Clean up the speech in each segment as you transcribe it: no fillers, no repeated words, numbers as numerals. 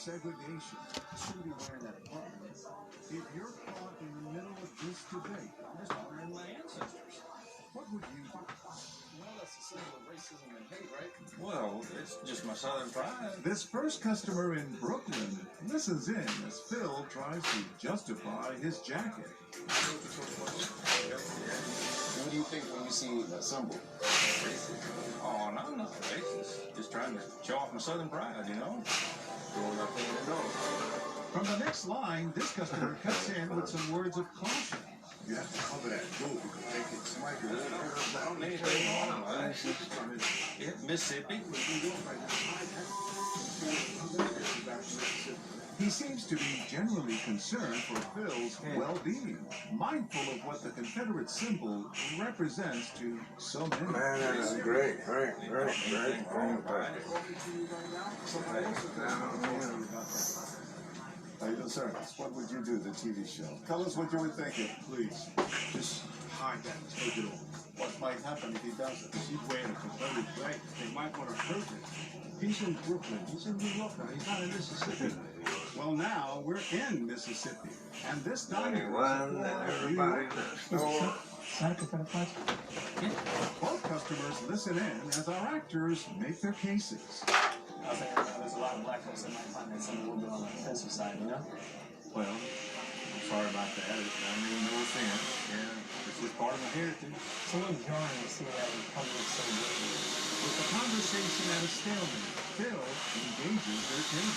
segregation. Shouldn't be wearing that apartment. If you're caught in the middle of this debate, I'm just honoring my ancestors. what would you do? Well, that's the symbol of racism and hate, right? Well, it's just my southern pride. This first customer in Brooklyn listens in as Phil tries to justify his jacket. What do you think when you see a symbol? Oh, no, I'm not racist. Just trying to show off my southern pride, you know? Growing up in the know. From the next line, this customer cuts in with some words of caution. You have to cover that door because they can smack your head I don't need anything wrong, man. Yeah, Mississippi. He seems to be generally concerned for Phil's well-being, mindful of what the Confederate symbol represents to so many. Man, that is great. How you doing, sir? What would you do, the TV show? Tell us what you were thinking, please. Just hide that and take it off. What might happen if he doesn't? He's wearing a Confederate flag. They might want to hurt him. He's in Brooklyn. He's in New York now. He's not in Mississippi. Well, now we're in Mississippi, and this time Everybody both customers listen in as our actors make their cases. I think there's a lot of black folks that might find that symbol a little bit on the offensive side, you know? Well, I'm sorry about that. I mean, no offense. Yeah, it's just part of my heritage. It's a little jarring to see that in public so good. With the conversation at a stalemate, Phil engages their case.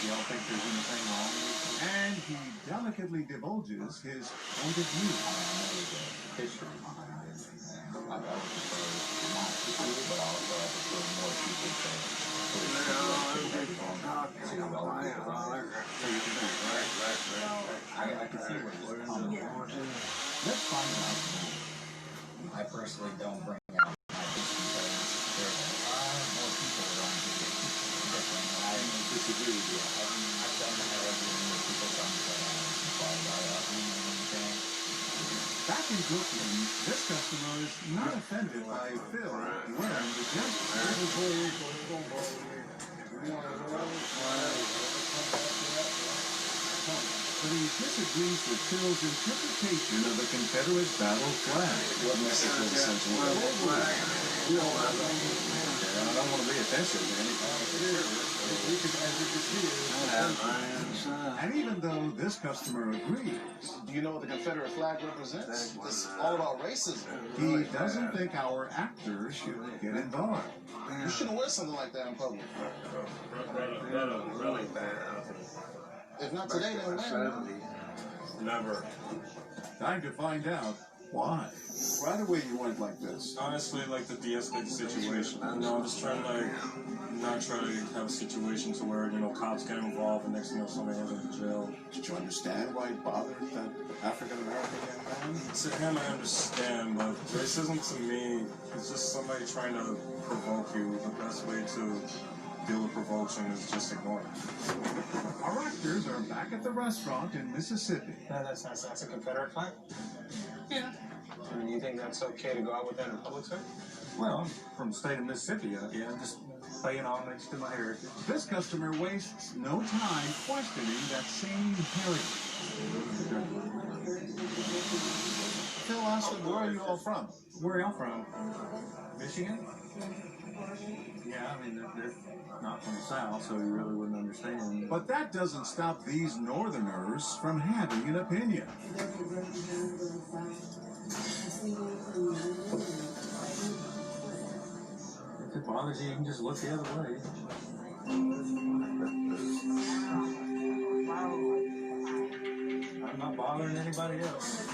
Y'all think there's anything wrong with it? And he delicately divulges his point of view. History. I would prefer not to do it, but also I prefer more people to I can see where this is coming from. Let's find out. I personally don't bring out my beast because there's a lot more people around here that keep it different. I disagree with you. I've done that every year. People come to anything. Back in Brooklyn, this customer is not offended by Phil wearing the jacket. But he disagrees with Phil's interpretation of the Confederate battle flag. What message was sent to him? I don't want to be offensive to anybody. And even though this customer agrees, Do you know what the Confederate flag represents? It's all about racism. he doesn't think our actors should get involved. You shouldn't wear something like that in public. really bad. If not today, then when? Never. Time to find out why. Right away you went like this. Honestly, like to de-escalate the situation. You know, I'm just trying to not try to have a situation to where, cops get involved and next thing you know, somebody ends up in jail. Did you understand why it bothered that African-American young man? To him, I understand, but racism to me is just somebody trying to provoke you. The best way to deal with provocation is just ignore it. Our actors are back at the restaurant in Mississippi. That's a Confederate flag? Yeah. And you think that's okay to go out with that in public, sir? Well, I'm from the state of Mississippi. Yeah, I'm just paying homage to my heritage. This customer wastes no time questioning that same heritage. Phil asked him, where are you all from? Where are y'all from? Michigan? Yeah, I mean, they're not from the South, so you really wouldn't understand. But that doesn't stop these Northerners from having an opinion. If it bothers you, you can just look the other way. I'm not bothering anybody else.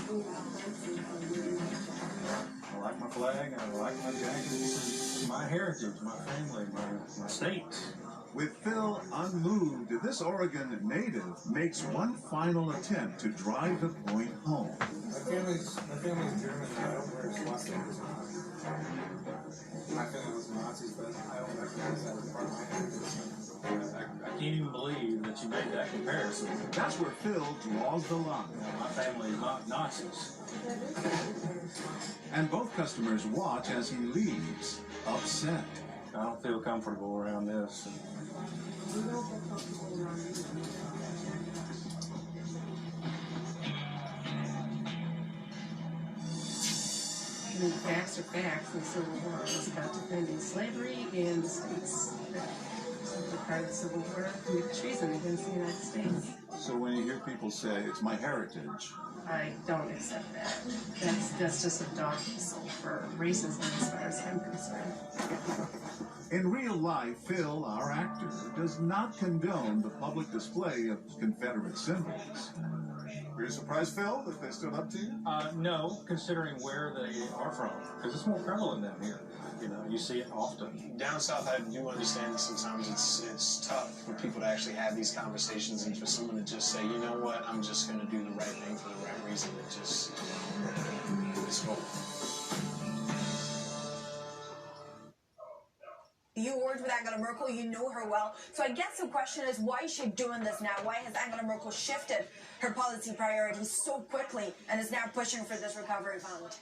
I like my flag, I like my jacket. This is my heritage, my family, my state. With Phil unmoved, this Oregon native makes one final attempt to drive the point home. My family's German. I don't wear swastikas. My family was Nazis, but I don't recognize that as part of my heritage. I can't even believe that you made that comparison. That's where Phil draws the line. My family is not Nazis. And both customers watch as he leaves, upset. I don't feel comfortable around this. We don't get comfortable around you. I mean, facts are facts. The Civil War was about defending slavery in the states that simply part of the Civil War committed treason against the United States. So when you hear people say, it's my heritage, I don't accept that. That's just a dog whistle for racism as far as I'm concerned. in real life, Phil, our actor, does not condone the public display of Confederate symbols. Were you surprised, Phil, that they stood up to you? No, considering where they are from, because it's more prevalent down here. You know, you see it often. Down south, I do understand that sometimes it's tough for people to actually have these conversations and for someone to just say, you know what, I'm just going to do the right thing for the right reason. It just, it's hope. You worked with Angela Merkel, you know her well. So I guess the question is, why is she doing this now? Why has Angela Merkel shifted her policy priorities so quickly and is now pushing for this recovery fund?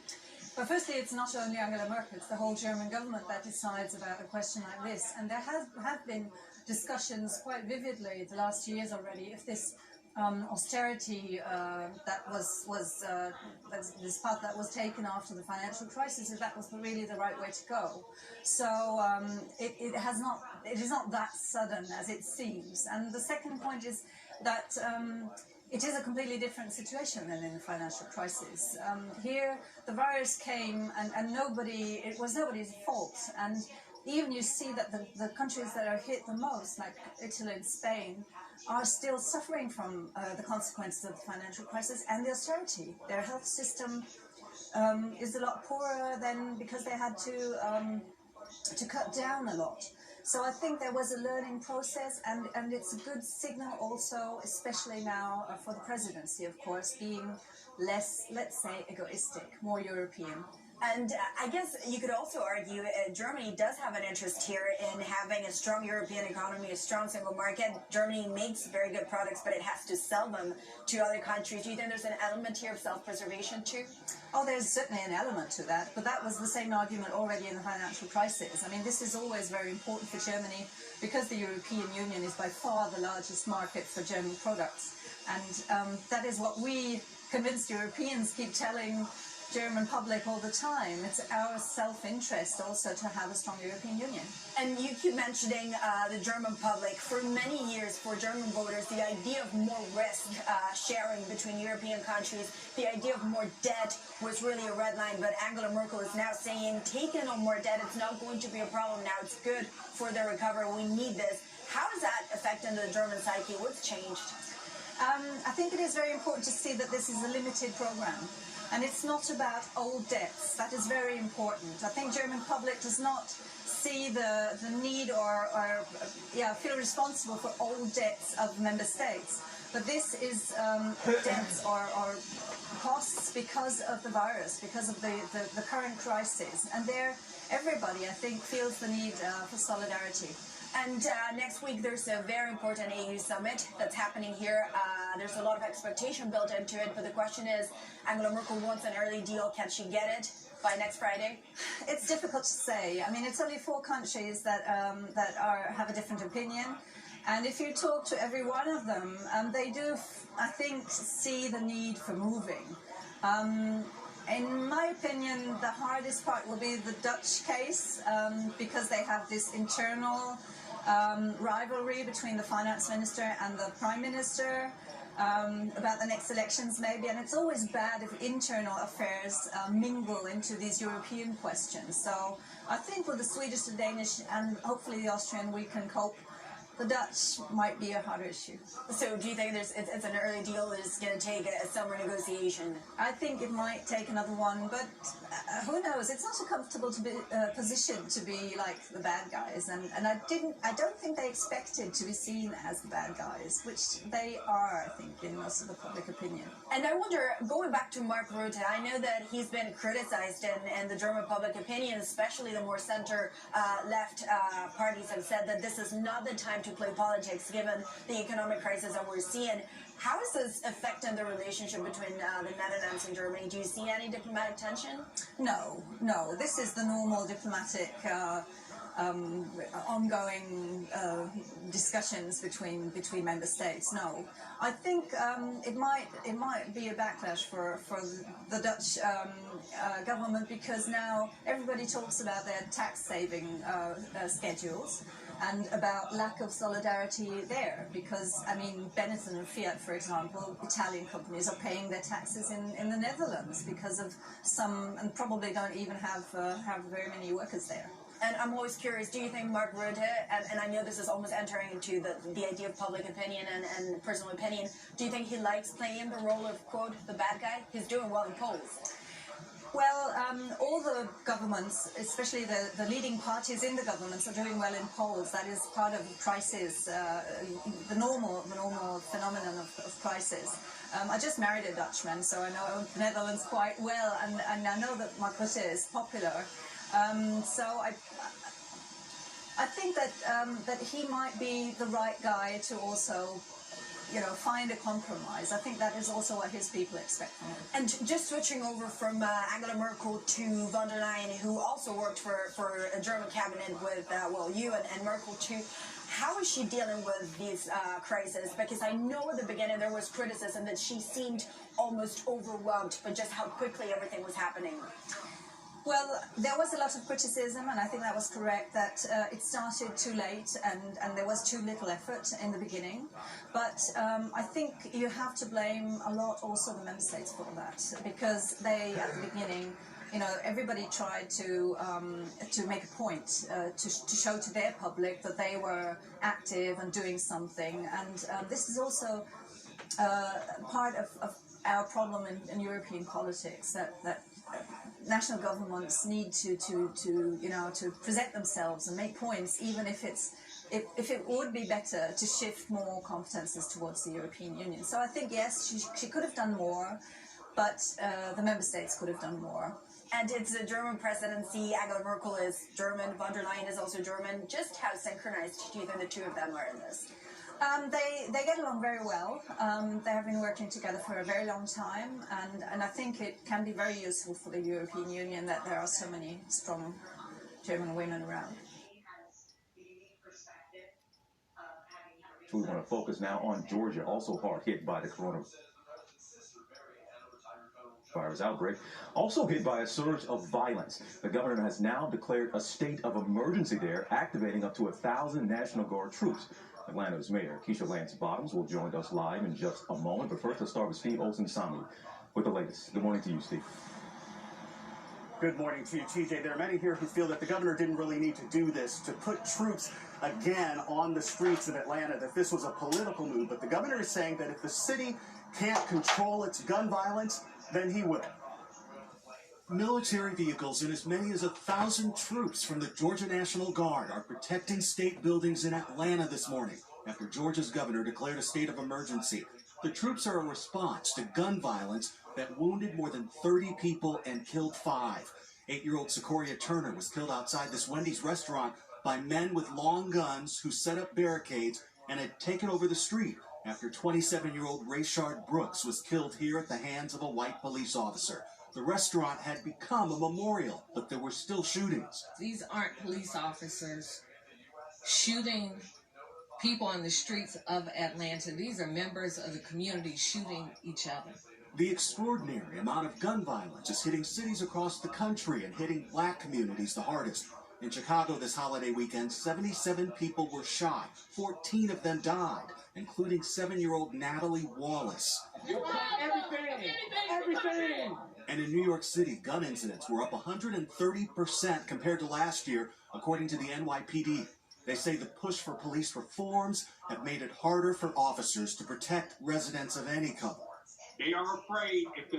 Well, firstly, it's not only Angela Merkel, it's the whole German government that decides about a question like this. And there have been discussions quite vividly the last 2 years already if this austerity that was this path that was taken after the financial crisis, if that was really the right way to go. So it is not that sudden as it seems. And the second point is that it is a completely different situation than in the financial crisis. Here, the virus came and it was nobody's fault. And even you see that the countries that are hit the most, like Italy and Spain, are still suffering from the consequences of the financial crisis and the austerity. Their health system is a lot poorer than because they had to cut down a lot. So I think there was a learning process, and it's a good signal also, especially now for the presidency, of course, being less, let's say, egoistic, more European. And I guess you could also argue Germany does have an interest here in having a strong European economy, a strong single market. Germany makes very good products, but it has to sell them to other countries. Do you think there's an element here of self-preservation too? Oh, there's certainly an element to that, but that was the same argument already in the financial crisis. I mean, this is always very important for Germany because the European Union is by far the largest market for German products. And that is what we convinced Europeans keep telling German public all the time. It's our self-interest also to have a strong European Union. And you keep mentioning the German public. For many years, for German voters, the idea of more risk sharing between European countries, the idea of more debt was really a red line. But Angela Merkel is now saying, taking on more debt, it's not going to be a problem now. It's good for the recovery. We need this. How is that affecting the German psyche? What's changed? I think it is very important to see that this is a limited program. And it's not about old debts. That is very important. I think German public does not see the need or feel responsible for old debts of member states. But this is debts or costs because of the virus, because of the current crisis. And there, everybody, I think, feels the need for solidarity. And next week there's a very important EU summit that's happening here. There's a lot of expectation built into it, but the question is, Angela Merkel wants an early deal. Can she get it by next Friday? It's difficult to say. I mean, it's only 4 countries that have a different opinion. And if you talk to every one of them, they do, I think, see the need for moving. In my opinion, the hardest part will be the Dutch case because they have this internal rivalry between the finance minister and the prime minister about the next elections maybe, and it's always bad if internal affairs mingle into these European questions. So I think with the Swedish, the Danish and hopefully the Austrian we can cope. The Dutch might be a harder issue. So do you think it's an early deal that is going to take a summer negotiation? I think it might take another one, but who knows? It's not a comfortable position to be like the bad guys, and I don't think they expected to be seen as the bad guys, which they are, I think, in most of the public opinion. And I wonder, going back to Mark Rutte, I know that he's been criticized in the German public opinion, especially the more center-left parties have said that this is not the time to play politics given the economic crisis that we're seeing. How is this affecting the relationship between the Netherlands and Germany? Do you see any diplomatic tension? No. This is the normal diplomatic ongoing discussions between member states. No, I think it might be a backlash for the Dutch government, because now everybody talks about their tax saving schedules and about lack of solidarity there, because I mean Benetton and Fiat, for example, Italian companies are paying their taxes in the Netherlands because of some, and probably don't even have very many workers there. And I'm always curious, do you think Mark Rutte, and I know this is almost entering into the idea of public opinion and personal opinion, do you think he likes playing the role of, quote, the bad guy? He's doing well in polls. Well, all the governments, especially the leading parties in the governments, are doing well in polls. That is part of crisis, the normal phenomenon of crisis. I just married a Dutchman, so I know the Netherlands quite well, and I know that Mark Rutte is popular. So I think that he might be the right guy to also, find a compromise. I think that is also what his people expect from him. And just switching over from Angela Merkel to von der Leyen, who also worked for a German cabinet with, you and Merkel too, how is she dealing with these crises? Because I know at the beginning there was criticism that she seemed almost overwhelmed by just how quickly everything was happening. Well, there was a lot of criticism, and I think that was correct, that it started too late and there was too little effort in the beginning. But I think you have to blame a lot also the member states for that, because they, at the beginning, everybody tried to make a point, to show to their public that they were active and doing something. And this is also part of our problem in European politics, that national governments need to present themselves and make points, even if it would be better to shift more competences towards the European Union. So I think, yes, she could have done more, but the member states could have done more. And it's a German presidency. Angela Merkel is German, von der Leyen is also German. Just how synchronized do you think the two of them are in this? They get along very well. They have been working together for a very long time, and I think it can be very useful for the European Union that there are so many strong German women around. We want to focus now on Georgia, also hard hit by the coronavirus outbreak, also hit by a surge of violence. The governor has now declared a state of emergency there, activating up to 1,000 National Guard troops. Atlanta's Mayor Keisha Lance Bottoms will join us live in just a moment, but first let's start with Steve Olsen-Sami with the latest. Good morning to you, Steve. Good morning to you, TJ. There are many here who feel that the governor didn't really need to do this, to put troops again on the streets of Atlanta, that this was a political move. But the governor is saying that if the city can't control its gun violence, then he will. Military vehicles and as many as 1,000 troops from the Georgia National Guard are protecting state buildings in Atlanta this morning after Georgia's governor declared a state of emergency. The troops are a response to gun violence that wounded more than 30 people and killed 5. 8-year-old Sequoia Turner was killed outside this Wendy's restaurant by men with long guns who set up barricades and had taken over the street after 27-year-old Rayshard Brooks was killed here at the hands of a white police officer. The restaurant had become a memorial, but there were still shootings. These aren't police officers shooting people on the streets of Atlanta. These are members of the community shooting each other. The extraordinary amount of gun violence is hitting cities across the country and hitting black communities the hardest. In Chicago this holiday weekend, 77 people were shot. 14 of them died, including 7-year-old Natalie Wallace. Everything! And in New York City, gun incidents were up 130% compared to last year, according to the NYPD. They say the push for police reforms have made it harder for officers to protect residents of any color. They are afraid if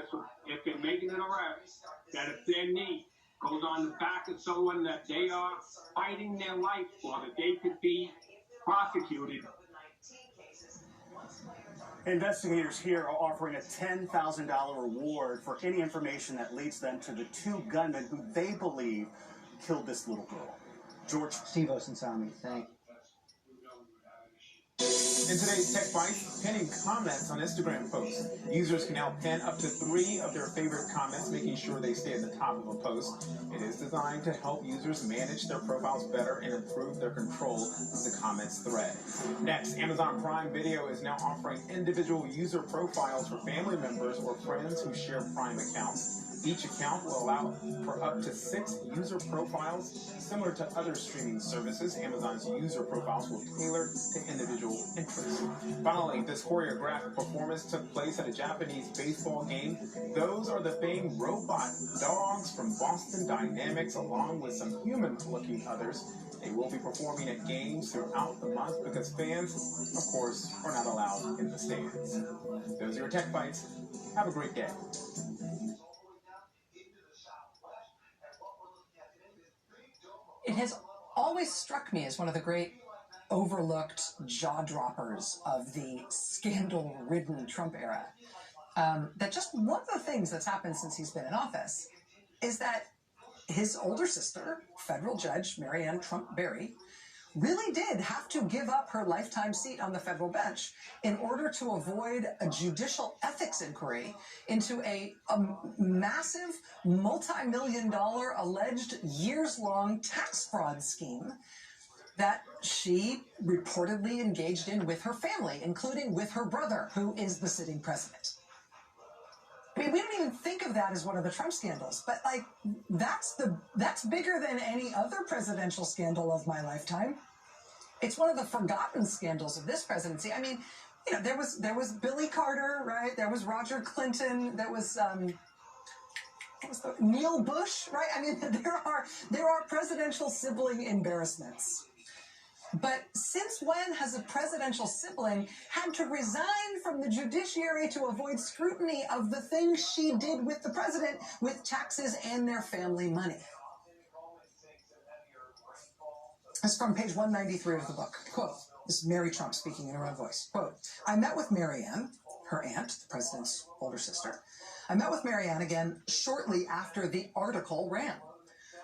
they're making an arrest, that if their knee goes on the back of someone that they are fighting their life for, that they could be prosecuted. Investigators here are offering a $10,000 reward for any information that leads them to the 2 gunmen who they believe killed this little girl. George. Steve Olsen-Sami, thank you. In today's Tech Bites, pinning comments on Instagram posts. Users can now pin up to 3 of their favorite comments, making sure they stay at the top of a post. It is designed to help users manage their profiles better and improve their control of the comments thread. Next, Amazon Prime Video is now offering individual user profiles for family members or friends who share Prime accounts. Each account will allow for up to 6 user profiles. Similar to other streaming services, Amazon's user profiles will tailor to individual interests. Finally, this choreographed performance took place at a Japanese baseball game. Those are the famed robot dogs from Boston Dynamics, along with some human-looking others. They will be performing at games throughout the month because fans, of course, are not allowed in the stands. Those are your Tech Bites. Have a great day. It has always struck me as one of the great overlooked jaw droppers of the scandal-ridden Trump era. That just one of the things that's happened since he's been in office is that his older sister, federal judge Marianne Trump Berry, really did have to give up her lifetime seat on the federal bench in order to avoid a judicial ethics inquiry into a massive multi-million-dollar alleged years-long tax fraud scheme that she reportedly engaged in with her family, including with her brother, who is the sitting president. I mean, we don't even think of that as one of the Trump scandals, but like that's bigger than any other presidential scandal of my lifetime. It's one of the forgotten scandals of this presidency. I mean, you know, there was Billy Carter, right? There was Roger Clinton. There was Neil Bush, right? I mean, there are presidential sibling embarrassments. But since when has a presidential sibling had to resign from the judiciary to avoid scrutiny of the things she did with the president with taxes and their family money? That's from page 193 of the book. Quote, this is Mary Trump speaking in her own voice. Quote, I met with Marianne, her aunt, the president's older sister. I met with Marianne again shortly after the article ran.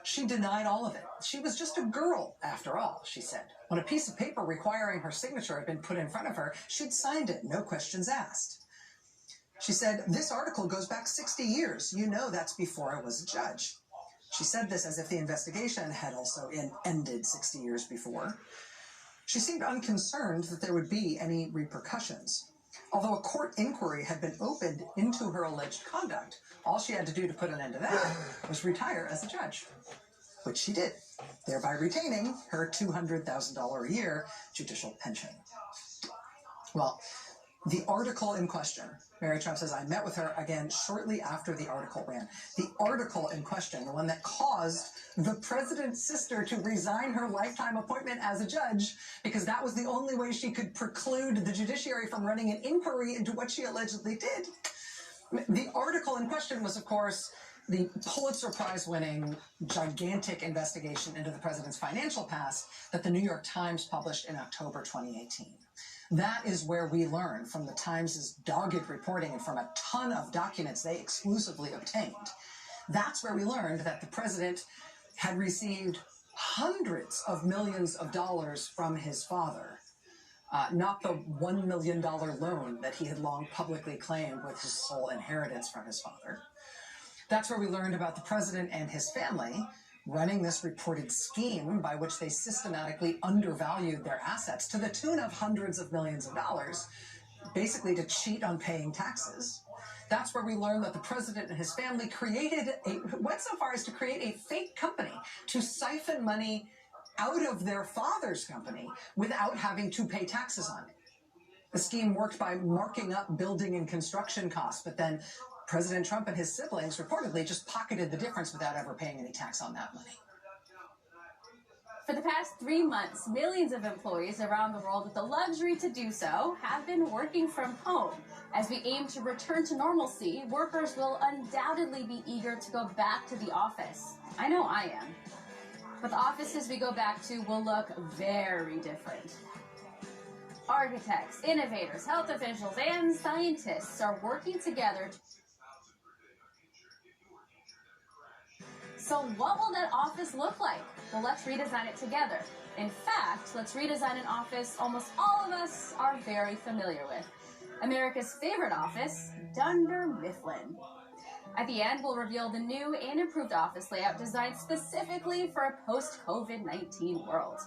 She denied all of it. She was just a girl, after all, she said. When a piece of paper requiring her signature had been put in front of her, she'd signed it, no questions asked. She said, this article goes back 60 years. You know that's before I was a judge. She said this as if the investigation had also ended 60 years before. She seemed unconcerned that there would be any repercussions. Although a court inquiry had been opened into her alleged conduct, all she had to do to put an end to that was retire as a judge, which she did, thereby retaining her $200,000 a year judicial pension. Well, the article in question, Mary Trump says, I met with her again shortly after the article ran. The article in question, the one that caused the president's sister to resign her lifetime appointment as a judge, because that was the only way she could preclude the judiciary from running an inquiry into what she allegedly did. The article in question was, of course, the Pulitzer Prize-winning gigantic investigation into the president's financial past that the New York Times published in October 2018. That is where we learn from the Times' dogged reporting and from a ton of documents they exclusively obtained. That's where we learned that the president had received hundreds of millions of dollars from his father, not the $1 million loan that he had long publicly claimed was his sole inheritance from his father. That's where we learned about the president and his family running this reported scheme by which they systematically undervalued their assets to the tune of hundreds of millions of dollars, basically to cheat on paying taxes. That's where we learned that the president and his family went so far as to create a fake company to siphon money out of their father's company without having to pay taxes on it. The scheme worked by marking up building and construction costs, but then President Trump and his siblings reportedly just pocketed the difference without ever paying any tax on that money. For the past 3 months, millions of employees around the world with the luxury to do so have been working from home. As we aim to return to normalcy, workers will undoubtedly be eager to go back to the office. I know I am. But the offices we go back to will look very different. Architects, innovators, health officials, and scientists are working together. So what will that office look like? Well, let's redesign it together. In fact, let's redesign an office almost all of us are very familiar with. America's favorite office, Dunder Mifflin. At the end, we'll reveal the new and improved office layout designed specifically for a post-COVID-19 world.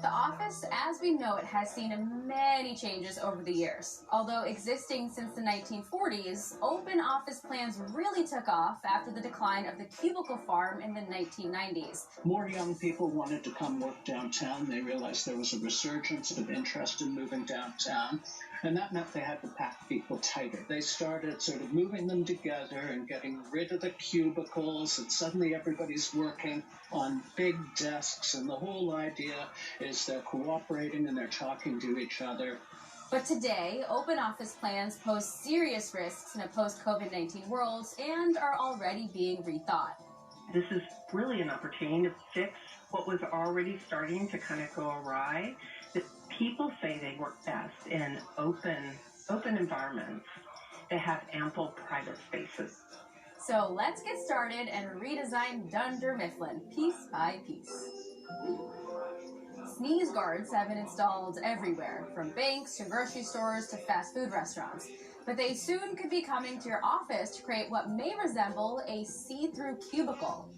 The office, as we know it, has seen many changes over the years. Although existing since the 1940s, open office plans really took off after the decline of the cubicle farm in the 1990s. More young people wanted to come work downtown. They realized there was a resurgence of interest in moving downtown, and that meant they had to pack people tighter. They started sort of moving them together and getting rid of the cubicles, and suddenly everybody's working on big desks, and the whole idea is they're cooperating and they're talking to each other. But today, open office plans pose serious risks in a post-COVID-19 world and are already being rethought. This is really an opportunity to fix what was already starting to kind of go awry. That people say they work best in open environments that have ample private spaces. So let's get started and redesign Dunder Mifflin piece by piece. Sneeze guards have been installed everywhere, from banks to grocery stores to fast food restaurants. But they soon could be coming to your office to create what may resemble a see-through cubicle.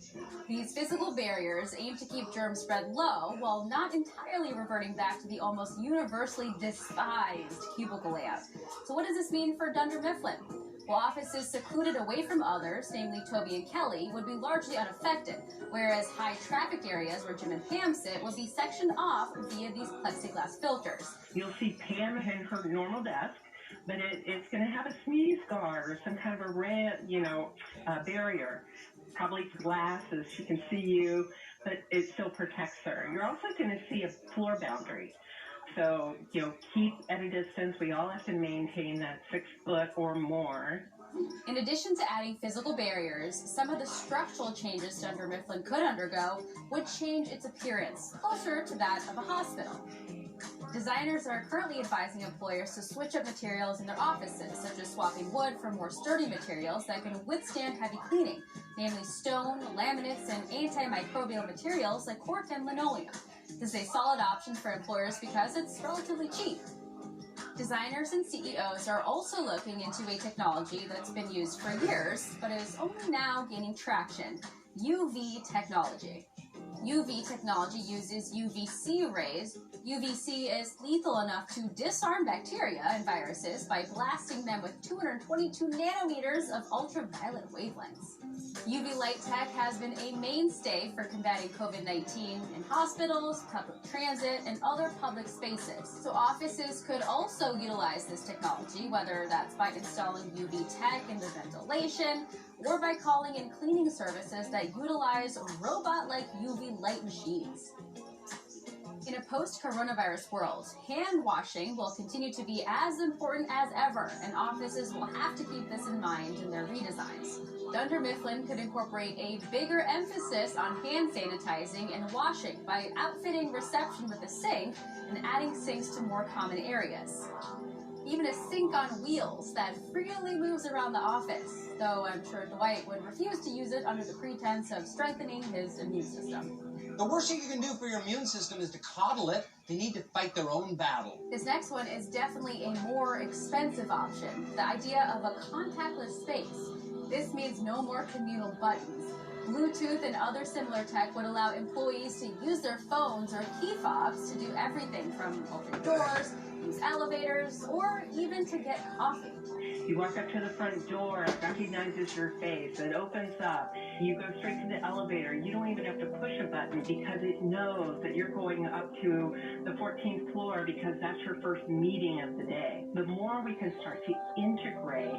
These physical barriers aim to keep germ spread low while not entirely reverting back to the almost universally despised cubicle layout. So what does this mean for Dunder Mifflin? Well, offices secluded away from others, namely Toby and Kelly, would be largely unaffected, whereas high-traffic areas where Jim and Pam sit would be sectioned off via these plexiglass filters. You'll see Pam in her normal desk, but it's going to have a sneeze guard or some kind of a barrier, probably glass so she can see you, but it still protects her. You're also going to see a floor boundary. So, keep at a distance. We all have to maintain that 6 foot or more. In addition to adding physical barriers, some of the structural changes Dunder Mifflin could undergo would change its appearance, closer to that of a hospital. Designers are currently advising employers to switch up materials in their offices, such as swapping wood for more sturdy materials that can withstand heavy cleaning, namely stone, laminates, and antimicrobial materials like cork and linoleum. This is a solid option for employers because it's relatively cheap. Designers and CEOs are also looking into a technology that's been used for years, but is only now gaining traction: UV technology. UV technology uses UVC rays. UVC is lethal enough to disarm bacteria and viruses by blasting them with 222 nanometers of ultraviolet wavelengths. UV light tech has been a mainstay for combating COVID-19 in hospitals, public transit, and other public spaces. So offices could also utilize this technology, whether that's by installing UV tech into ventilation, or by calling in cleaning services that utilize robot-like UV light machines. In a post-coronavirus world, hand washing will continue to be as important as ever, and offices will have to keep this in mind in their redesigns. Dunder Mifflin could incorporate a bigger emphasis on hand sanitizing and washing by outfitting reception with a sink and adding sinks to more common areas. Even a sink on wheels that freely moves around the office, though I'm sure Dwight would refuse to use it under the pretense of strengthening his immune system. The worst thing you can do for your immune system is to coddle it. They need to fight their own battle. This next one is definitely a more expensive option, the idea of a contactless space. This means no more communal buttons. Bluetooth and other similar tech would allow employees to use their phones or key fobs to do everything from open doors, use elevators, or even to get coffee. You walk up to the front door, it recognizes your face, it opens up, you go straight to the elevator. You don't even have to push a button because it knows that you're going up to the 14th floor because that's your first meeting of the day. The more we can start to integrate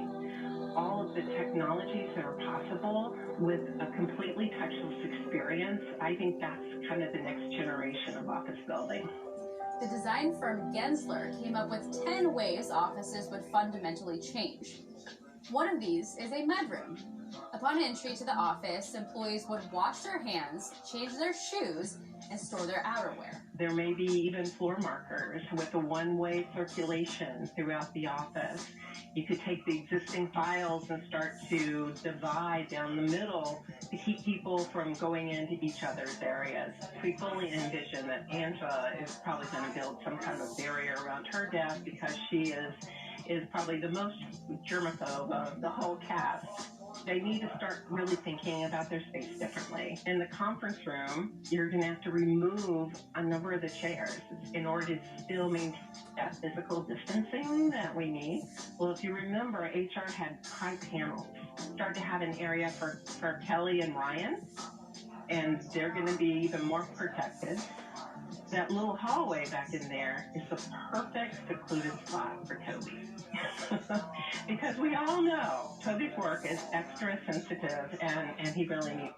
all of the technologies that are possible with a completely touchless experience, I think that's kind of the next generation of office building. The design firm Gensler came up with 10 ways offices would fundamentally change. One of these is a mudroom. Upon entry to the office, employees would wash their hands, change their shoes, and store their outerwear. There may be even floor markers with a one-way circulation throughout the office. You could take the existing files and start to divide down the middle to keep people from going into each other's areas. We fully envision that Angela is probably going to build some kind of barrier around her desk because she is probably the most germaphobe of the whole cast. They need to start really thinking about their space differently. In the conference room, you're going to have to remove a number of the chairs in order to still maintain that physical distancing that we need. Well, if you remember, HR had high panels. Start to have an area for Kelly and Ryan, and they're going to be even more protected. That little hallway back in there is the perfect secluded spot for Toby. Because we all know Toby's work is extra sensitive and he really needs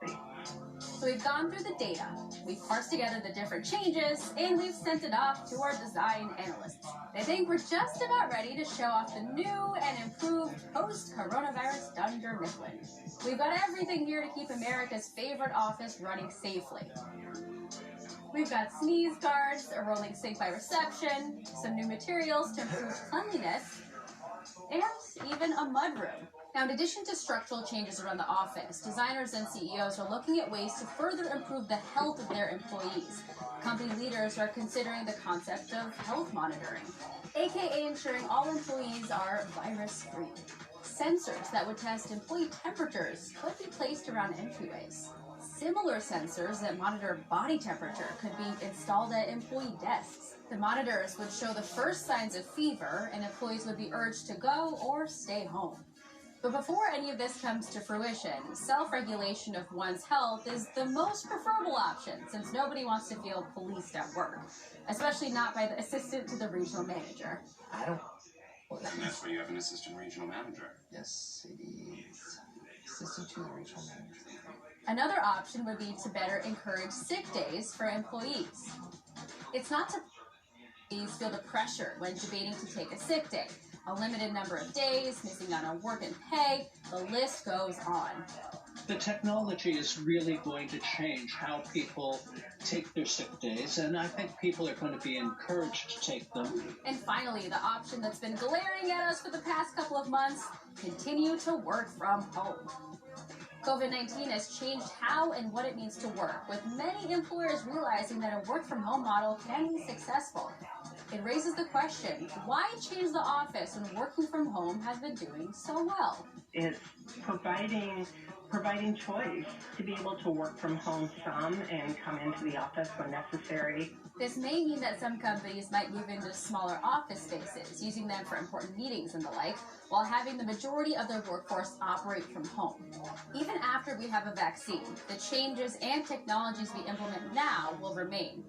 to be. So we've gone through the data, we've parsed together the different changes, and we've sent it off to our design analysts. They think we're just about ready to show off the new and improved post-coronavirus Dunder Mifflin. We've got everything here to keep America's favorite office running safely. We've got sneeze guards, a rolling sink by reception, some new materials to improve cleanliness, and even a mudroom. Now, in addition to structural changes around the office, designers and CEOs are looking at ways to further improve the health of their employees. Company leaders are considering the concept of health monitoring, aka ensuring all employees are virus-free. Sensors that would test employee temperatures could be placed around entryways. Similar sensors that monitor body temperature could be installed at employee desks. The monitors would show the first signs of fever, and employees would be urged to go or stay home. But before any of this comes to fruition, self-regulation of one's health is the most preferable option, since nobody wants to feel policed at work, especially not by the assistant to the regional manager. And that's where you have an assistant regional manager. Yes, it is. Assistant to the regional manager. Another option would be to better encourage sick days for employees. It's not to employees feel the pressure when debating to take a sick day. A limited number of days, missing out on work and pay, the list goes on. The technology is really going to change how people take their sick days, and I think people are going to be encouraged to take them. And finally, the option that's been glaring at us for the past couple of months, continue to work from home. COVID-19 has changed how and what it means to work, with many employers realizing that a work-from-home model can be successful. It raises the question, why change the office when working from home has been doing so well? It's providing choice to be able to work from home some and come into the office when necessary. This may mean that some companies might move into smaller office spaces, using them for important meetings and the like, while having the majority of their workforce operate from home. Even after we have a vaccine, the changes and technologies we implement now will remain.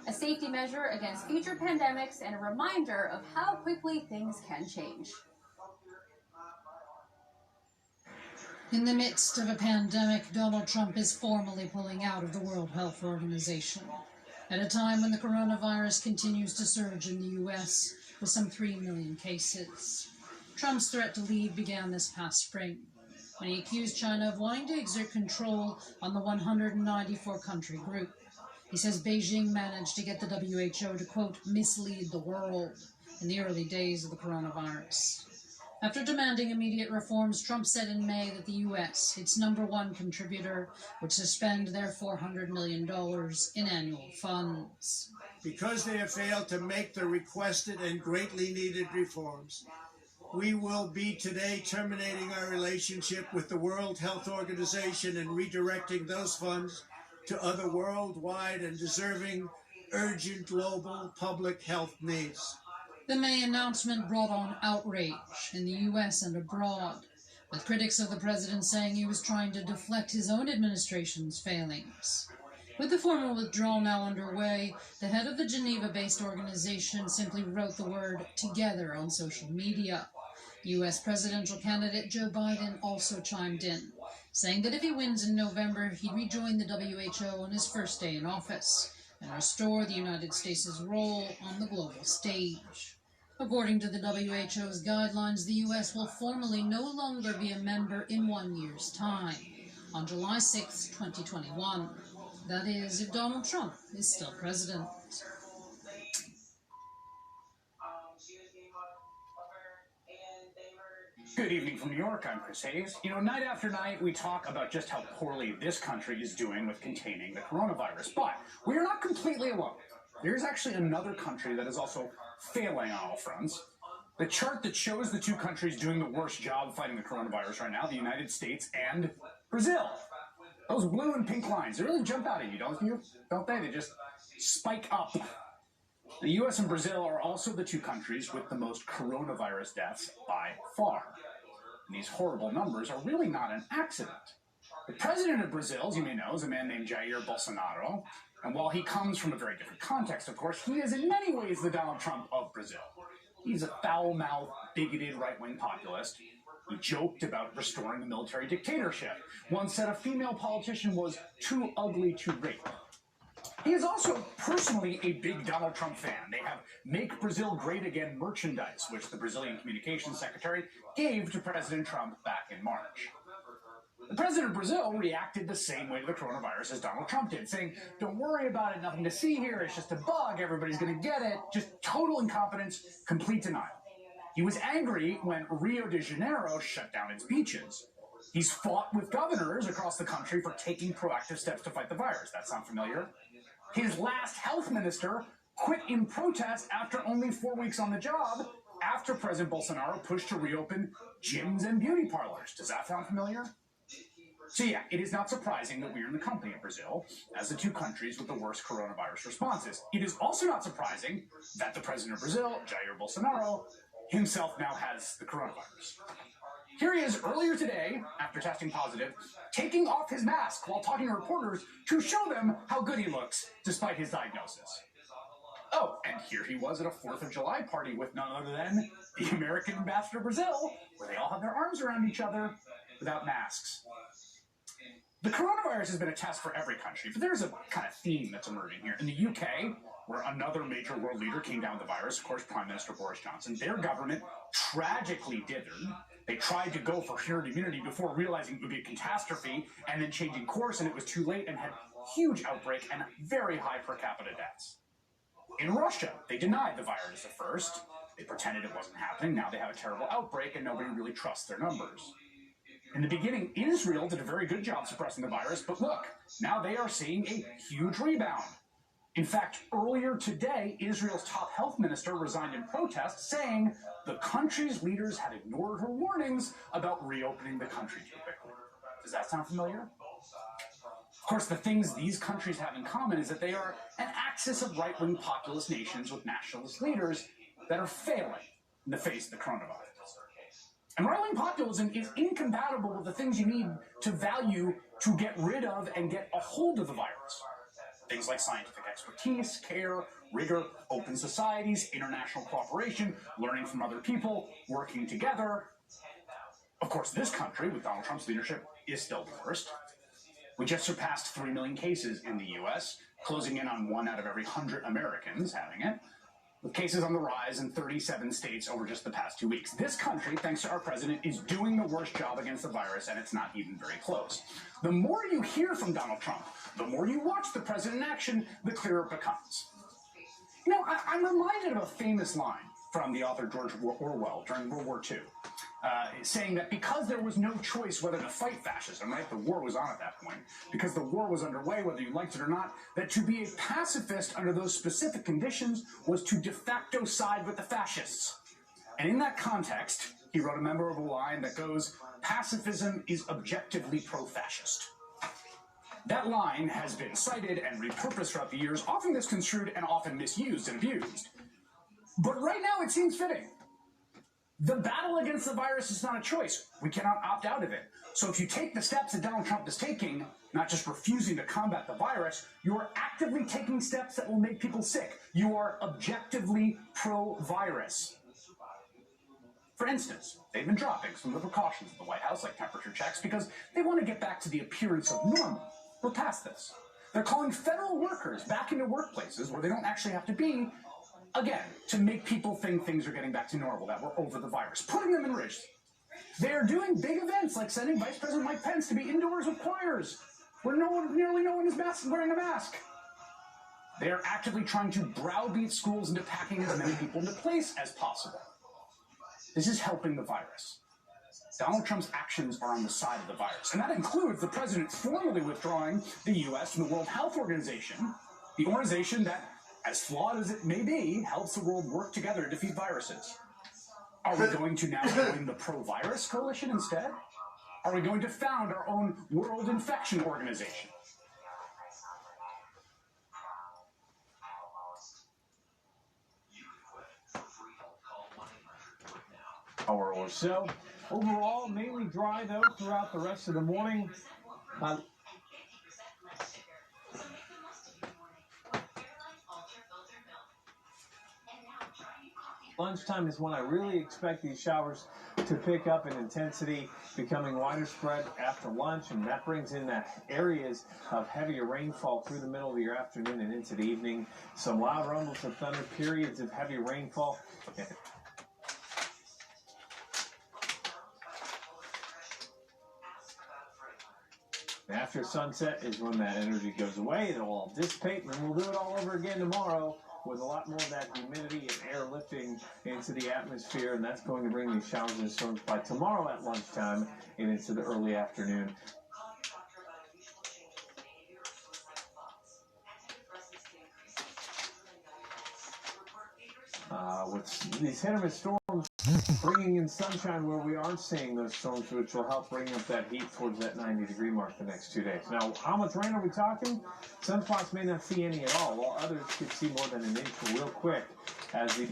A safety measure against future pandemics and a reminder of how quickly things can change. In the midst of a pandemic, Donald Trump is formally pulling out of the World Health Organization. At a time when the coronavirus continues to surge in the U.S. with some 3 million cases. Trump's threat to leave began this past spring, when he accused China of wanting to exert control on the 194-country group. He says Beijing managed to get the WHO to, quote, mislead the world in the early days of the coronavirus. After demanding immediate reforms, Trump said in May that the U.S., its #1 contributor, would suspend their $400 million in annual funds. Because they have failed to make the requested and greatly needed reforms, we will be today terminating our relationship with the World Health Organization and redirecting those funds to other worldwide and deserving, urgent global public health needs. The May announcement brought on outrage in the U.S. and abroad, with critics of the president saying he was trying to deflect his own administration's failings. With the formal withdrawal now underway, the head of the Geneva-based organization simply wrote the word "together" on social media. U.S. presidential candidate Joe Biden also chimed in, saying that if he wins in November, he'd rejoin the WHO on his first day in office and restore the United States' role on the global stage. According to the WHO's guidelines, the U.S. will formally no longer be a member in 1 year's time, on July 6, 2021. That is, if Donald Trump is still president. Good evening from New York, I'm Chris Hayes. You know, night after night, we talk about just how poorly this country is doing with containing the coronavirus. But we are not completely alone. There's actually another country that is also failing on all fronts. The chart that shows the two countries doing the worst job fighting the coronavirus right now, the United States and Brazil. Those blue and pink lines, they really jump out at you, don't they? They just spike up. The U.S. and Brazil are also the two countries with the most coronavirus deaths by far. And these horrible numbers are really not an accident. The president of Brazil, as you may know, is a man named Jair Bolsonaro. And while he comes from a very different context, of course, he is in many ways the Donald Trump of Brazil. He's a foul-mouthed, bigoted right-wing populist. He joked about restoring the military dictatorship. Once said a female politician was too ugly to rape. He is also personally a big Donald Trump fan. They have Make Brazil Great Again merchandise, which the Brazilian Communications Secretary gave to President Trump back in March. The president of Brazil reacted the same way to the coronavirus as Donald Trump did, saying, "Don't worry about it, nothing to see here, it's just a bug, everybody's going to get it." Just total incompetence, complete denial. He was angry when Rio de Janeiro shut down its beaches. He's fought with governors across the country for taking proactive steps to fight the virus. That sound familiar? His last health minister quit in protest after only 4 weeks on the job, after President Bolsonaro pushed to reopen gyms and beauty parlors. Does that sound familiar? So yeah, it is not surprising that we are in the company of Brazil as the two countries with the worst coronavirus responses. It is also not surprising that the president of Brazil, Jair Bolsonaro, himself now has the coronavirus. Here he is earlier today, after testing positive, taking off his mask while talking to reporters to show them how good he looks, despite his diagnosis. Oh, and here he was at a 4th of July party with none other than the American ambassador to Brazil, where they all have their arms around each other without masks. The coronavirus has been a test for every country, but there's a kind of theme that's emerging here. In the UK, where another major world leader came down with the virus, of course, Prime Minister Boris Johnson, their government tragically dithered. They tried to go for herd immunity before realizing it would be a catastrophe and then changing course, and it was too late and had huge outbreak and very high per capita deaths. In Russia, they denied the virus at first. They pretended it wasn't happening. Now they have a terrible outbreak and nobody really trusts their numbers. In the beginning, Israel did a very good job suppressing the virus, but look, now they are seeing a huge rebound. In fact, earlier today, Israel's top health minister resigned in protest, saying the country's leaders had ignored her warnings about reopening the country too quickly. Does that sound familiar? Of course, the things these countries have in common is that they are an axis of right-wing populist nations with nationalist leaders that are failing in the face of the coronavirus. And right-wing populism is incompatible with the things you need to value to get rid of and get a hold of the virus. Things like scientific expertise, care, rigor, open societies, international cooperation, learning from other people, working together. Of course, this country, with Donald Trump's leadership, is still the worst. We just surpassed 3 million cases in the U.S., closing in on 1 out of every 100 Americans having it, with cases on the rise in 37 states over just the past 2 weeks. This country, thanks to our president, is doing the worst job against the virus, and it's not even very close. The more you hear from Donald Trump, the more you watch the president in action, the clearer it becomes. You know, I'm reminded of a famous line from the author George Orwell during World War II, saying that because there was no choice whether to fight fascism, right? The war was on at that point. Because the war was underway, whether you liked it or not, that to be a pacifist under those specific conditions was to de facto side with the fascists. And in that context, he wrote a memorable line that goes, "Pacifism is objectively pro-fascist." That line has been cited and repurposed throughout the years, often misconstrued and often misused and abused. But right now it seems fitting. The battle against the virus is not a choice. We cannot opt out of it. So if you take the steps that Donald Trump is taking, not just refusing to combat the virus, you are actively taking steps that will make people sick. You are objectively pro-virus. For instance, they've been dropping some of the precautions of the White House, like temperature checks, because they want to get back to the appearance of normal. We're past this. They're calling federal workers back into workplaces where they don't actually have to be again, to make people think things are getting back to normal, that we're over the virus, putting them in risk. They're doing big events like sending Vice President Mike Pence to be indoors with choirs where nearly no one is wearing a mask. They are actively trying to browbeat schools into packing as many people into place as possible. This is helping the virus. Donald Trump's actions are on the side of the virus, and that includes the president formally withdrawing the U.S. from the World Health Organization, the organization that, as flawed as it may be, helps the world work together to defeat viruses. Are we going to now join the pro-virus coalition instead? Are we going to found our own World Infection Organization? Hour or so. Overall, mainly dry though throughout the rest of the morning. Lunchtime is when I really expect these showers to pick up in intensity, becoming wider spread after lunch, and that brings in that areas of heavier rainfall through the middle of your afternoon and into the evening. Some loud rumbles of thunder, periods of heavy rainfall. After sunset is when that energy goes away. It'll all dissipate, and then we'll do it all over again tomorrow with a lot more of that humidity and air lifting into the atmosphere, and that's going to bring these showers and storms by tomorrow at lunchtime and into the early afternoon. With these hit-or-miss storms bringing in sunshine where we aren't seeing those storms, which will help bring up that heat towards that 90-degree mark the next 2 days. Now, how much rain are we talking? Some spots may not see any at all, while others could see more than an inch real quick as the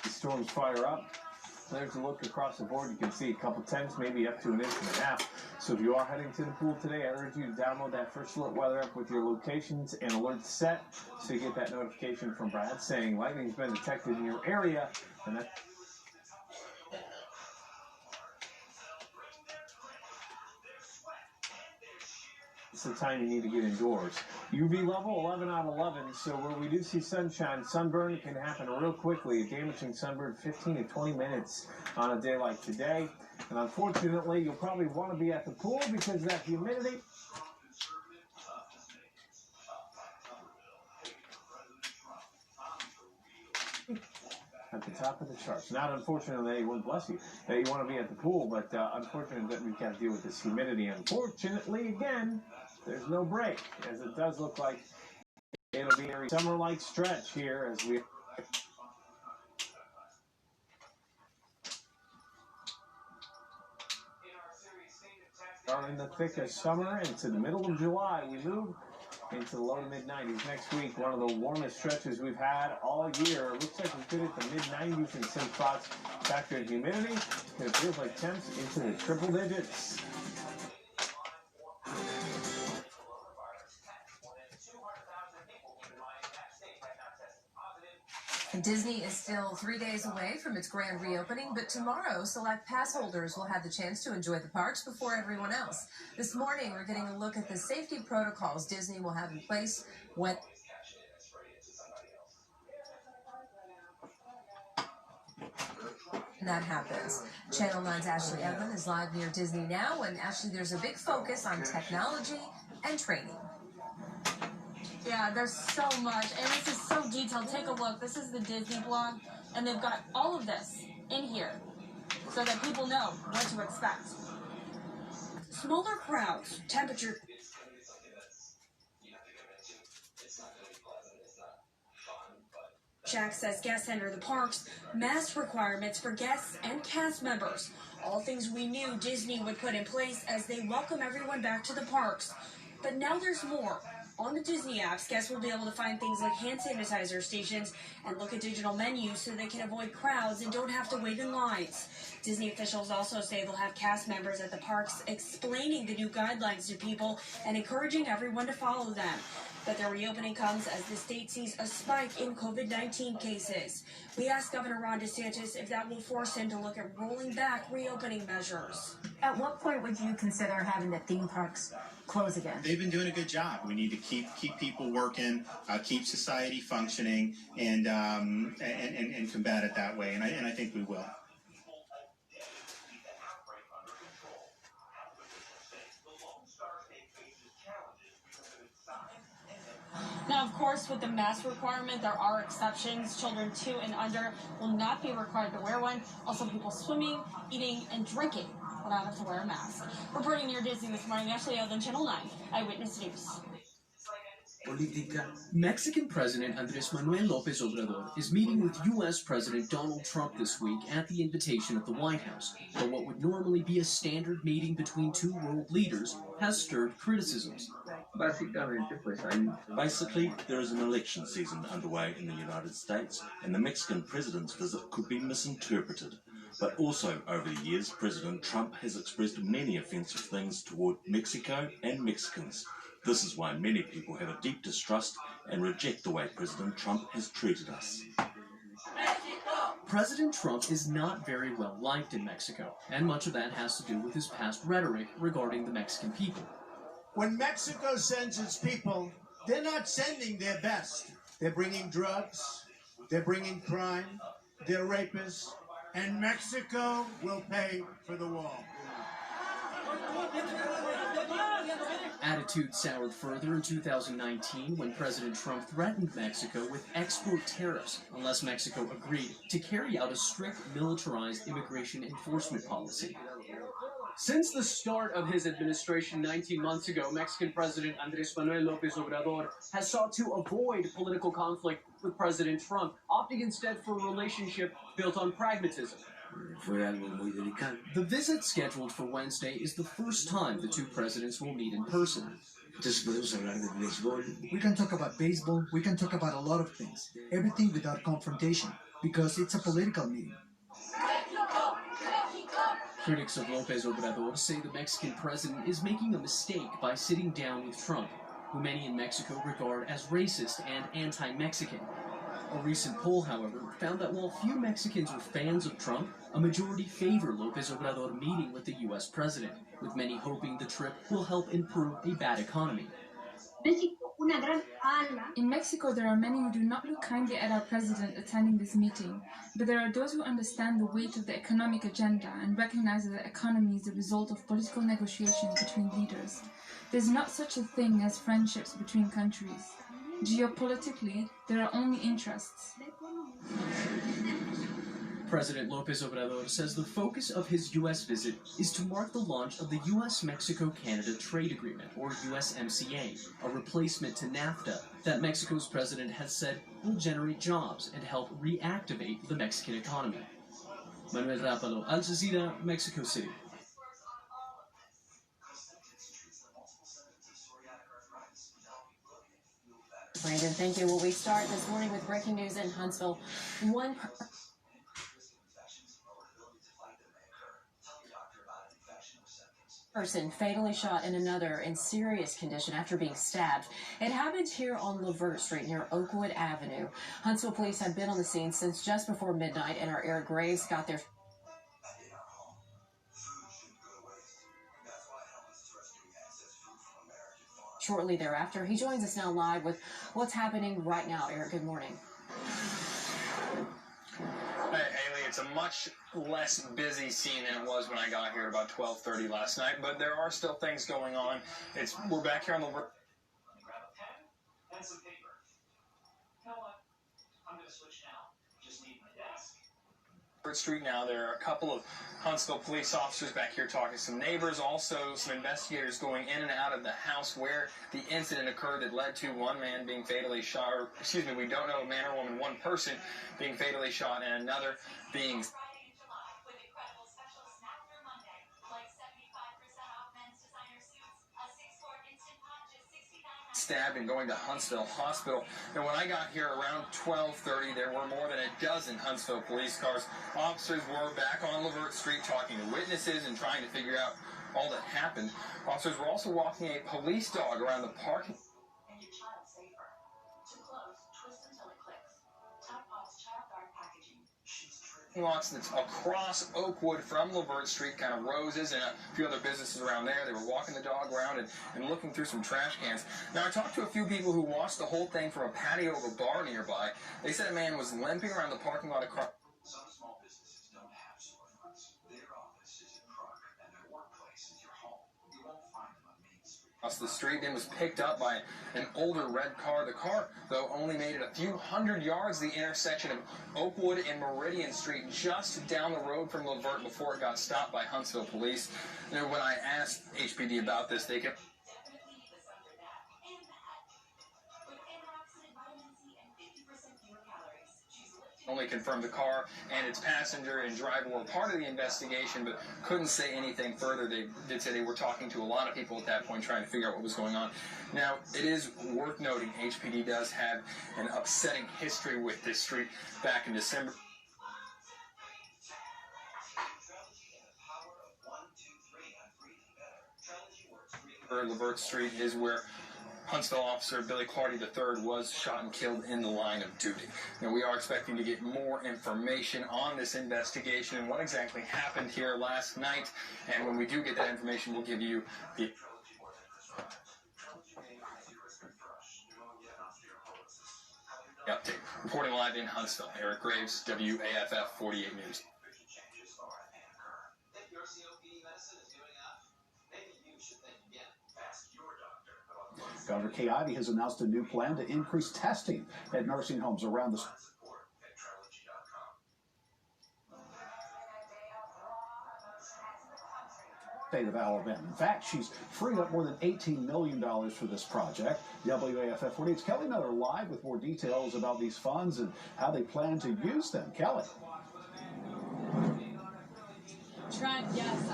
storms fire up. There's a look across the board. You can see a couple tenths, maybe up to an inch and a half. So if you are heading to the pool today, I urge you to download that First Alert Weather app with your locations and alerts set so you get that notification from Brad saying lightning's been detected in your area. And that it's the time you need to get indoors. UV level 11 out of 11, so where we do see sunshine, sunburn can happen real quickly. A damaging sunburn 15 to 20 minutes on a day like today. And unfortunately, you'll probably want to be at the pool because that humidity at the top of the charts. Not unfortunately, well, bless you, that you want to be at the pool, but unfortunately that we've got to deal with this humidity. Unfortunately, again, there's no break, as it does look like it'll be a summer-like stretch here as we are in the thick of summer into the middle of July. We move into the low to mid-90s next week. One of the warmest stretches we've had all year. It looks like we could hit the mid-90s in some spots. Factor in humidity, it feels like temps into the triple digits. Disney is still 3 days away from its grand reopening, but tomorrow select pass holders will have the chance to enjoy the parks before everyone else. This morning, we're getting a look at the safety protocols Disney will have in place when that happens. Channel 9's Ashley Evan is live near Disney now, and Ashley, there's a big focus on technology and training. Yeah, there's so much, and this is so detailed. Take a look. This is the Disney blog, and they've got all of this in here so that people know what to expect. Smaller crowds, temperature. Access guests enter the parks, mask requirements for guests and cast members. All things we knew Disney would put in place as they welcome everyone back to the parks. But now there's more. On the Disney apps, guests will be able to find things like hand sanitizer stations and look at digital menus so they can avoid crowds and don't have to wait in lines. Disney officials also say they'll have cast members at the parks explaining the new guidelines to people and encouraging everyone to follow them. But their reopening comes as the state sees a spike in COVID-19 cases. We asked Governor Ron DeSantis if that will force him to look at rolling back reopening measures. At what point would you consider having the theme parks close again? They've been doing a good job. We need to keep people working, keep society functioning, and combat it that way. And I think we will. Now, of course, with the mask requirement, there are exceptions. Children 2 and under will not be required to wear one. Also, people swimming, eating, and drinking will not have to wear a mask. Reporting near Disney this morning, Ashley Elden, Channel 9, Eyewitness News. Mexican President Andrés Manuel López Obrador is meeting with U.S. President Donald Trump this week at the invitation of the White House, for what would normally be a standard meeting between two world leaders has stirred criticisms. Basically, there is an election season underway in the United States, and the Mexican president's visit could be misinterpreted. But also, over the years, President Trump has expressed many offensive things toward Mexico and Mexicans. This is why many people have a deep distrust and reject the way President Trump has treated us. President Trump is not very well liked in Mexico, and much of that has to do with his past rhetoric regarding the Mexican people. When Mexico sends its people, they're not sending their best. They're bringing drugs, they're bringing crime, they're rapists, and Mexico will pay for the wall. Attitude soured further in 2019 when President Trump threatened Mexico with export tariffs unless Mexico agreed to carry out a strict militarized immigration enforcement policy. Since the start of his administration 19 months ago, Mexican President Andrés Manuel López Obrador has sought to avoid political conflict with President Trump, opting instead for a relationship built on pragmatism. The visit scheduled for Wednesday is the first time the two presidents will meet in person. We can talk about baseball, we can talk about a lot of things. Everything without confrontation, because it's a political meeting. Critics of López Obrador say the Mexican president is making a mistake by sitting down with Trump, who many in Mexico regard as racist and anti-Mexican. A recent poll, however, found that while few Mexicans are fans of Trump, a majority favor López Obrador meeting with the U.S. president, with many hoping the trip will help improve a bad economy. In Mexico, there are many who do not look kindly at our president attending this meeting, but there are those who understand the weight of the economic agenda and recognize that the economy is the result of political negotiations between leaders. There's not such a thing as friendships between countries. Geopolitically, there are only interests. President López Obrador says the focus of his U.S. visit is to mark the launch of the U.S.-Mexico-Canada Trade Agreement, or USMCA, a replacement to NAFTA that Mexico's president has said will generate jobs and help reactivate the Mexican economy. Manuel Rapalo, Al Jazeera, Mexico City. Brandon, thank you. Well, we start this morning with breaking news in Huntsville. One person fatally shot and another in serious condition after being stabbed. It happened here on Levert Street near Oakwood Avenue. Huntsville police have been on the scene since just before midnight, and our Eric Graves got there. Shortly thereafter, he joins us now live with what's happening right now. Eric, good morning. Hey, Haley, it's a much less busy scene than it was when I got here about 12:30 last night, but there are still things going on. We're back here on the Street now. There are a couple of Huntsville police officers back here talking to some neighbors, also some investigators going in and out of the house where the incident occurred that led to one man being fatally shot, or excuse me, we don't know a man or woman, one person being fatally shot and another being stabbed and going to Huntsville Hospital. And when I got here around 12:30, there were more than a dozen Huntsville police cars. Officers were back on Levert Street talking to witnesses and trying to figure out all that happened. Officers were also walking a police dog around the parking. lots that's across Oakwood from Levert Street, kind of Roses and a few other businesses around there. They were walking the dog around and looking through some trash cans. Now, I talked to a few people who watched the whole thing from a patio of a bar nearby. They said a man was limping around the parking lot across. Some small businesses don't have storefronts. Their office is a truck, and their workplace is your home. You won't find them on Main Street. Across the street and was picked up by an older red car. The car, though, only made it a few hundred yards the intersection of Oakwood and Meridian Street, just down the road from Levert, before it got stopped by Huntsville police. You know, when I asked HPD about this, they kept only confirmed the car and its passenger and driver were part of the investigation, but couldn't say anything further. They did say they were talking to a lot of people at that point, trying to figure out what was going on. Now, it is worth noting HPD does have an upsetting history with this street. Back in December, Levert Street is where Huntsville officer Billy Clardy III was shot and killed in the line of duty. Now, we are expecting to get more information on this investigation and what exactly happened here last night. And when we do get that information, we'll give you the update. Reporting live in Huntsville, Eric Graves, WAFF 48 News. Governor Kay Ivey has announced a new plan to increase testing at nursing homes around the state of Alabama. In fact, she's freed up more than $18 million for this project. WAFF 48's Kelly Miller live with more details about these funds and how they plan to use them. Kelly. Trent, yes.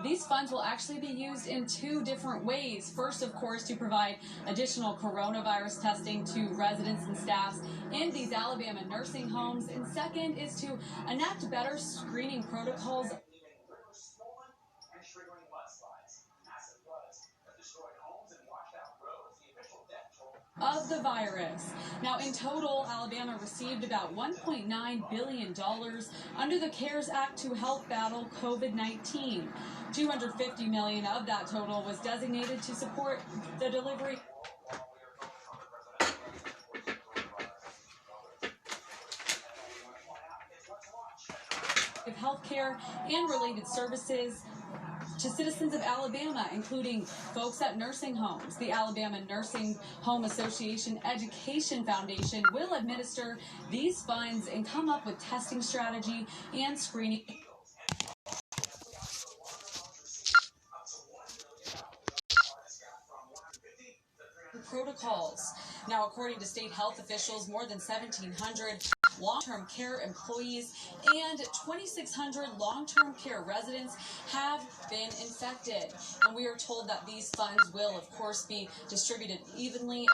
These funds will actually be used in two different ways. First, of course, to provide additional coronavirus testing to residents and staffs in these Alabama nursing homes. And second is to enact better screening protocols of the virus. Now, in total, Alabama received about $1.9 billion under the CARES Act to help battle COVID-19. $250 million of that total was designated to support the delivery of health care and related services to citizens of Alabama, including folks at nursing homes. The Alabama Nursing Home Association Education Foundation will administer these funds and come up with testing strategy and screening protocols. Now, according to state health officials, more than 1,700 long-term care employees and 2,600 long-term care residents have been infected. And we are told that these funds will, of course, be distributed evenly